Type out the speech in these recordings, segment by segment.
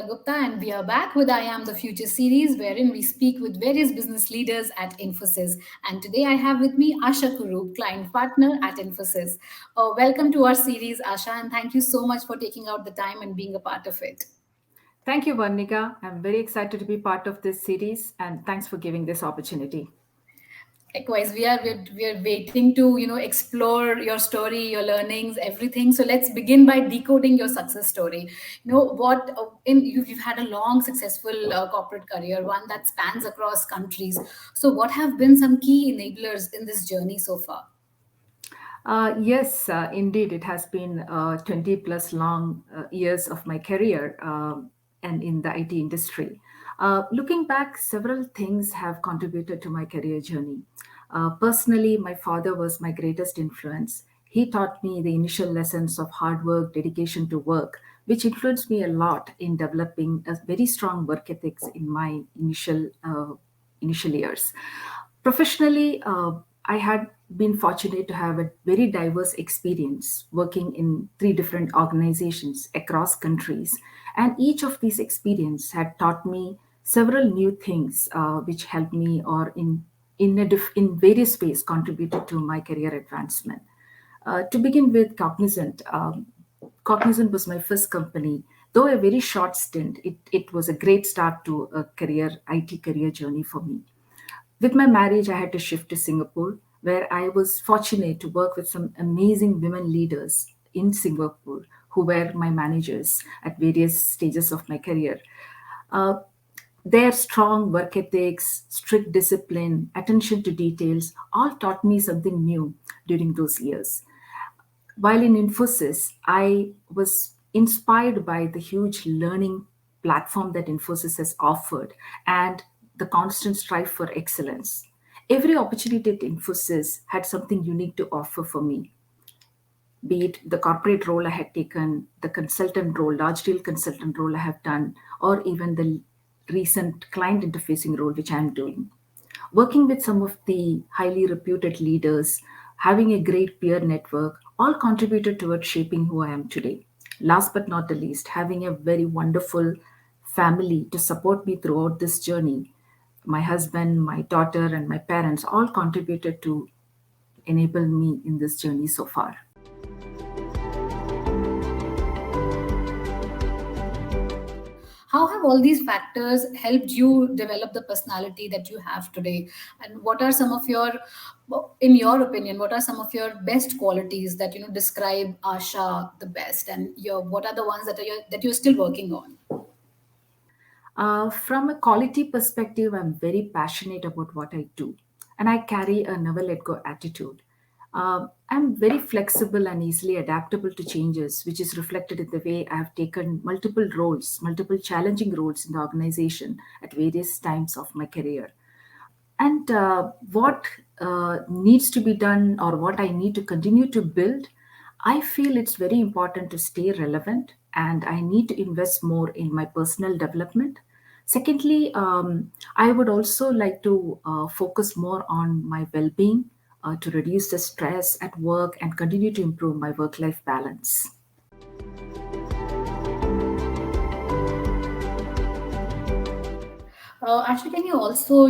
Gupta, and we are back with I Am the Future series, wherein we speak with various business leaders at Infosys. And today I have with me Asha Kurup, client partner at Infosys. Welcome to our series, Asha, and thank you so much for taking out the time and being a part of it. Thank you, Varnika. I'm very excited to be part of this series and thanks for giving this opportunity. Likewise, we are waiting to explore your story, your learnings, everything. So let's begin by decoding your success story. You know what? You've had a long, successful corporate career, one that spans across countries. So what have been some key enablers in this journey so far? Yes, indeed, it has been 20 plus long years of my career and in the IT industry. Looking back, several things have contributed to my career journey. Personally, my father was my greatest influence. He taught me the initial lessons of hard work, dedication to work, which influenced me a lot in developing a very strong work ethics in my initial years. Professionally, I had been fortunate to have a very diverse experience working in three different organizations across countries. And each of these experiences had taught me several new things which helped me or in various ways contributed to my career advancement. To begin with, Cognizant was my first company. Though a very short stint, it was a great start to a IT career journey for me. With my marriage, I had to shift to Singapore, where I was fortunate to work with some amazing women leaders in Singapore who were my managers at various stages of my career. Uh, their strong work ethics, strict discipline, attention to details all taught me something new during those years. While in Infosys, I was inspired by the huge learning platform that Infosys has offered and the constant strive for excellence. Every opportunity at Infosys had something unique to offer for me, be it the corporate role I had taken, the consultant role, large deal consultant role I have done, or even the recent client interfacing role which I'm doing. Working with some of the highly reputed leaders, having a great peer network, all contributed towards shaping who I am today. Last but not the least, having a very wonderful family to support me throughout this journey. My husband, my daughter, and my parents all contributed to enable me in this journey so far. How have all these factors helped you develop the personality that you have today? And what are some of your, in your opinion, what are some of your best qualities that describe Asha the best? And what are the ones that you're still working on? From a quality perspective, I'm very passionate about what I do, and I carry a never let go attitude. I'm very flexible and easily adaptable to changes, which is reflected in the way I have taken multiple roles, multiple challenging roles in the organization at various times of my career. And what needs to be done or what I need to continue to build, I feel it's very important to stay relevant and I need to invest more in my personal development. Secondly, I would also like to focus more on my well being to reduce the stress at work and continue to improve my work life balance. Actually, can you also,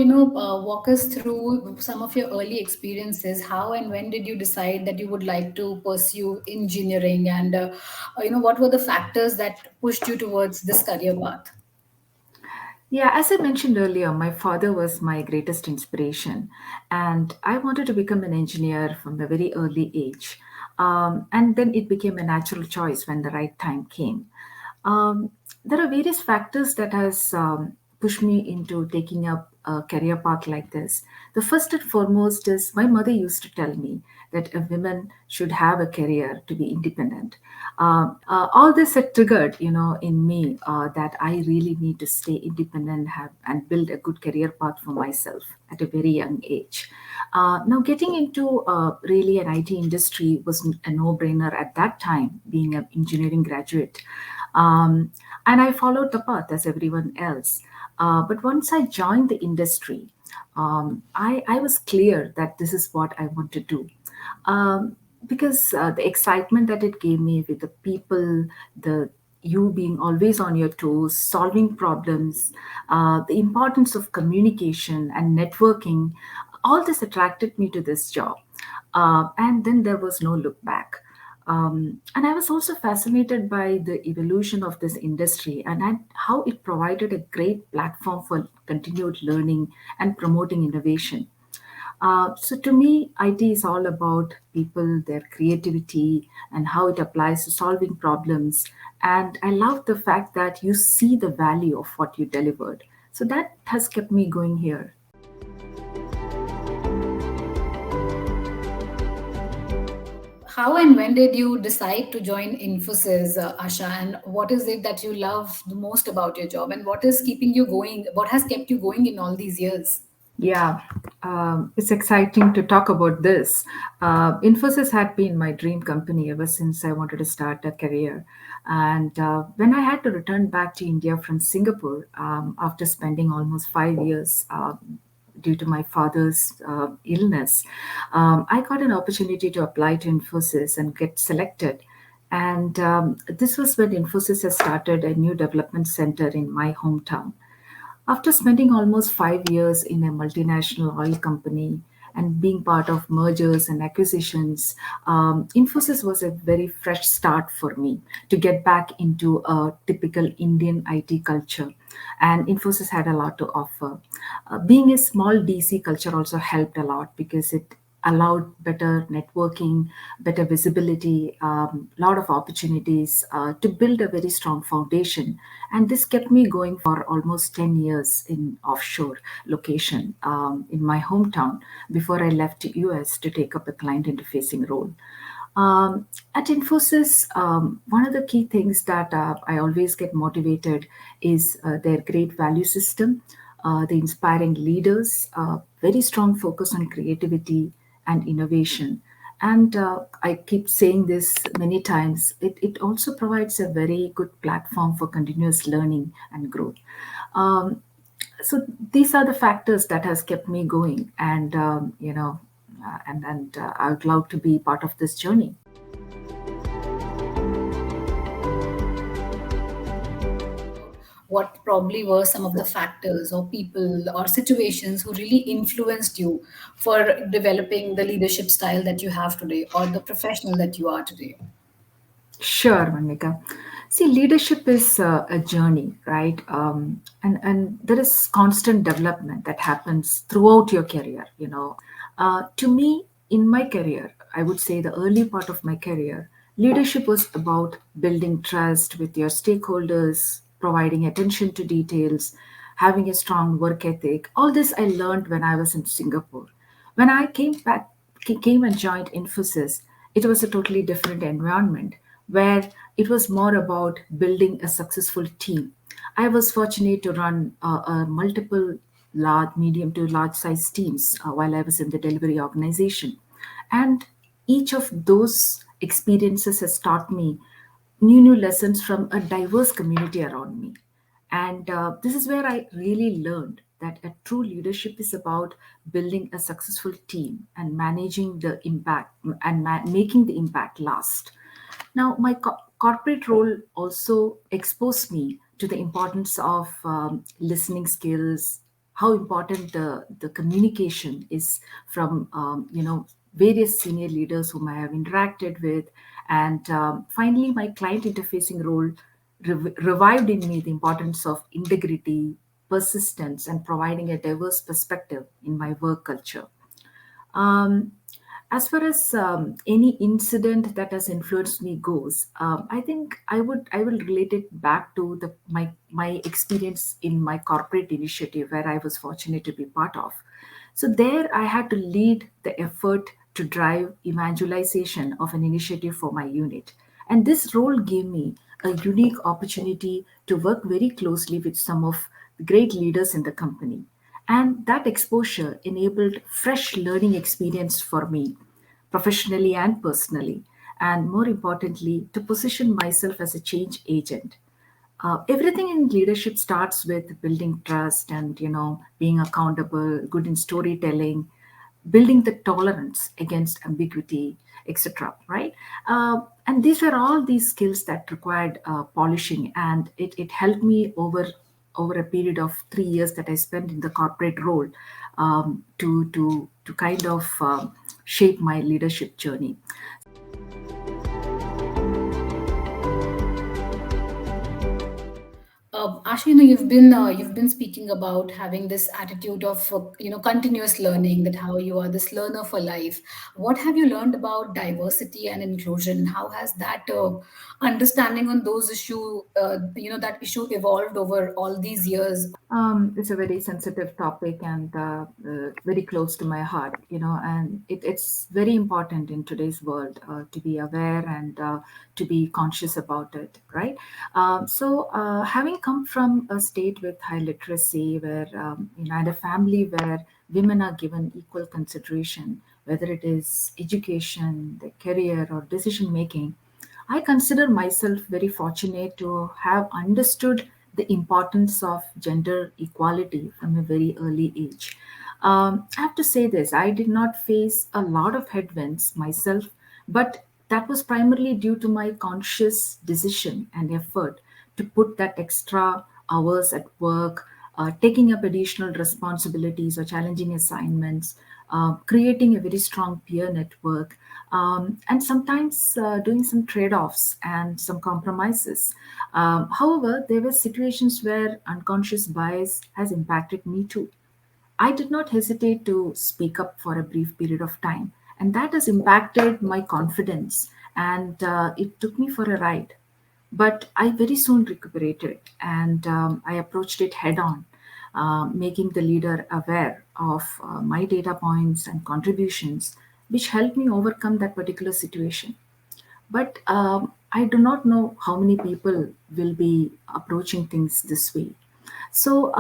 walk us through some of your early experiences? How and when did you decide that you would like to pursue engineering? And, what were the factors that pushed you towards this career path? Yeah, as I mentioned earlier, my father was my greatest inspiration, and I wanted to become an engineer from a very early age. And then it became a natural choice when the right time came. There are various factors that has pushed me into taking up a career path like this. The first and foremost is my mother used to tell me that a woman should have a career to be independent. All this had triggered, in me that I really need to stay independent and build a good career path for myself at a very young age. Now, getting into really an IT industry was a no-brainer at that time, being an engineering graduate. And I followed the path as everyone else. But once I joined the industry, I was clear that this is what I want to do. Because the excitement that it gave me with the people, the you being always on your toes, solving problems, the importance of communication and networking, all this attracted me to this job. And then there was no look back. And I was also fascinated by the evolution of this industry and how it provided a great platform for continued learning and promoting innovation. So to me, IT is all about people, their creativity, and how it applies to solving problems. And I love the fact that you see the value of what you delivered. So that has kept me going here. How and when did you decide to join Infosys, Asha? And what is it that you love the most about your job? And what is keeping you going? What has kept you going in all these years? Yeah, it's exciting to talk about this. Infosys had been my dream company ever since I wanted to start a career. And when I had to return back to India from Singapore after spending almost 5 years due to my father's illness, I got an opportunity to apply to Infosys and get selected. And this was when Infosys has started a new development center in my hometown. After spending almost 5 years in a multinational oil company and being part of mergers and acquisitions, Infosys was a very fresh start for me to get back into a typical Indian IT culture. And Infosys had a lot to offer. Being a small DC culture also helped a lot because it allowed better networking, better visibility, lot of opportunities to build a very strong foundation. And this kept me going for almost 10 years in offshore location in my hometown before I left to US to take up a client interfacing role. At Infosys, one of the key things that I always get motivated is their great value system, the inspiring leaders, very strong focus on creativity and innovation. And I keep saying this many times, it also provides a very good platform for continuous learning and growth. Um, so these are the factors that has kept me going, and I would love to be part of this journey. What probably were some of the factors or people or situations who really influenced you for developing the leadership style that you have today or the professional that you are today? Sure, Monica. See, leadership is a journey, right? And there is constant development that happens throughout your career. To me, in my career, I would say the early part of my career, leadership was about building trust with your stakeholders, providing attention to details, having a strong work ethic. All this I learned when I was in Singapore. When I came and joined Infosys, it was a totally different environment where it was more about building a successful team. I was fortunate to run multiple large, medium to large size teams while I was in the delivery organization. And each of those experiences has taught me new lessons from a diverse community around me. And this is where I really learned that a true leadership is about building a successful team and managing the impact and making the impact last. Now, my corporate role also exposed me to the importance of listening skills, how important the communication is from, various senior leaders whom I have interacted with. And finally, my client interfacing role revived in me the importance of integrity, persistence, and providing a diverse perspective in my work culture. Um, as far as any incident that has influenced me goes, I think I will relate it back to my experience in my corporate initiative where I was fortunate to be part of. So there I had to lead the effort to drive evangelization of an initiative for my unit, and this role gave me a unique opportunity to work very closely with some of the great leaders in the company. And that exposure enabled fresh learning experience for me, professionally and personally, and more importantly, to position myself as a change agent. Everything in leadership starts with building trust and being accountable, good in storytelling, building the tolerance against ambiguity, etc. Right? And these were all these skills that required polishing, and it helped me over a period of 3 years that I spent in the corporate role, to kind of shape my leadership journey. Asha, you've been speaking about having this attitude of continuous learning. That how you are this learner for life. What have you learned about diversity and inclusion? How has that understanding on those that issue evolved over all these years? It's a very sensitive topic and very close to my heart, and it's very important in today's world to be aware and to be conscious about it, right? Having come from a state with high literacy, where, and a family where women are given equal consideration, whether it is education, their career, or decision making, I consider myself very fortunate to have understood the importance of gender equality from a very early age. I have to say this, I did not face a lot of headwinds myself, but that was primarily due to my conscious decision and effort to put that extra hours at work, taking up additional responsibilities or challenging assignments, creating a very strong peer network, and sometimes doing some trade offs and some compromises. However, there were situations where unconscious bias has impacted me too. I did not hesitate to speak up for a brief period of time, and that has impacted my confidence, and it took me for a ride. But I very soon recuperated, and I approached it head on, making the leader aware of my data points and contributions, which helped me overcome that particular situation. But I do not know how many people will be approaching things this way. So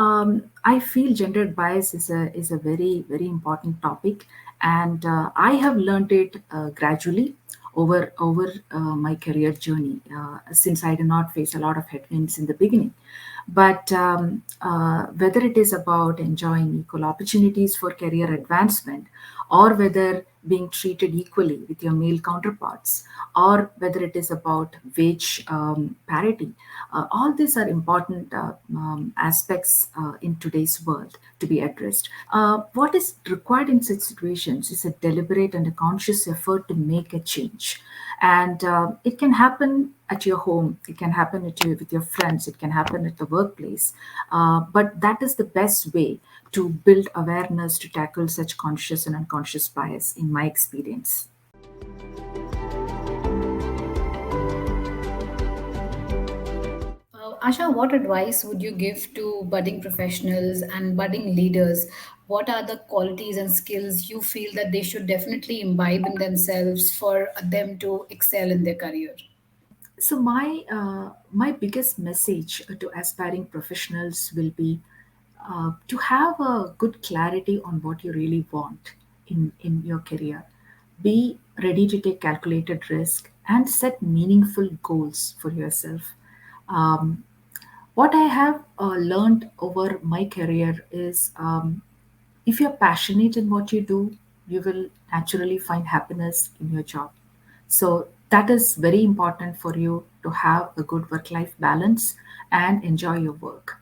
I feel gendered bias is a very very important topic, and I have learned it gradually over my career journey, since I did not face a lot of headwinds in the beginning. But whether it is about enjoying equal opportunities for career advancement, or whether being treated equally with your male counterparts, or whether it is about wage parity, all these are important aspects in today's world to be addressed. What is required in such situations is a deliberate and a conscious effort to make a change. And it can happen at your home, it can happen with your friends, it can happen at the workplace. But that is the best way to build awareness to tackle such conscious and unconscious bias, in my experience. Asha, what advice would you give to budding professionals and budding leaders? What are the qualities and skills you feel that they should definitely imbibe in themselves for them to excel in their career? So my biggest message to aspiring professionals will be to have a good clarity on what you really want in your career. Be ready to take calculated risk and set meaningful goals for yourself. Um, what I have learned over my career is, if you're passionate in what you do, you will naturally find happiness in your job. So that is very important for you to have a good work life balance and enjoy your work.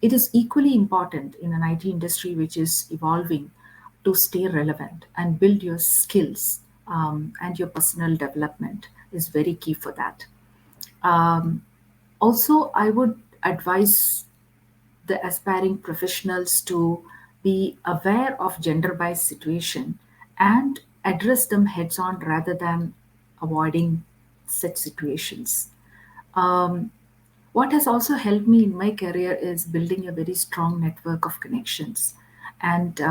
It is equally important in an IT industry which is evolving to stay relevant and build your skills, and your personal development is very key for that. Um, Also, I would advise the aspiring professionals to be aware of gender bias situation and address them heads on rather than avoiding such situations. Um, what has also helped me in my career is building a very strong network of connections. And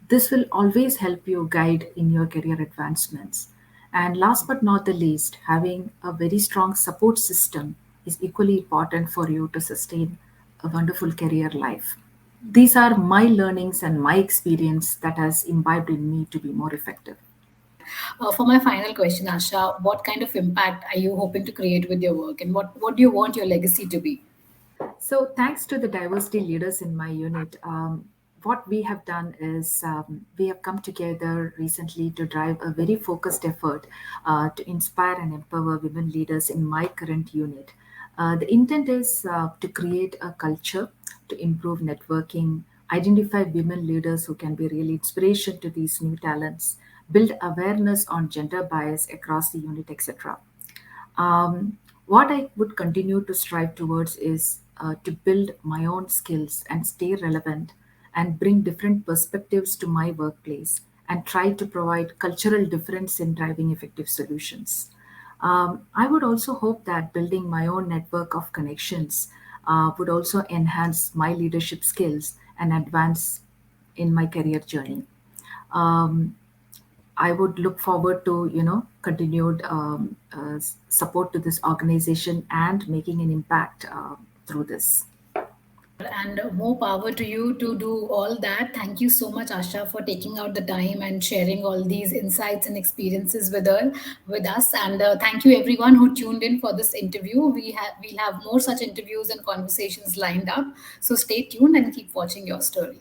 this will always help you guide in your career advancements. And last but not the least, having a very strong support system is equally important for you to sustain a wonderful career life. These are my learnings and my experience that has imbibed in me to be more effective. For my final question, Asha, what kind of impact are you hoping to create with your work, and what do you want your legacy to be? So, thanks to the diversity leaders in my unit, what we have done is we have come together recently to drive a very focused effort to inspire and empower women leaders in my current unit. The intent is to create a culture to improve networking, identify women leaders who can be really inspiration to these new talents, build awareness on gender bias across the unit, etc. What I would continue to strive towards is to build my own skills and stay relevant and bring different perspectives to my workplace and try to provide cultural difference in driving effective solutions. I would also hope that building my own network of connections would also enhance my leadership skills and advance in my career journey. Um, I would look forward to, continued support to this organization and making an impact through this. And more power to you to do all that. Thank you so much, Asha, for taking out the time and sharing all these insights and experiences with us. And thank you everyone who tuned in for this interview. We'll have more such interviews and conversations lined up. So stay tuned and keep watching your story.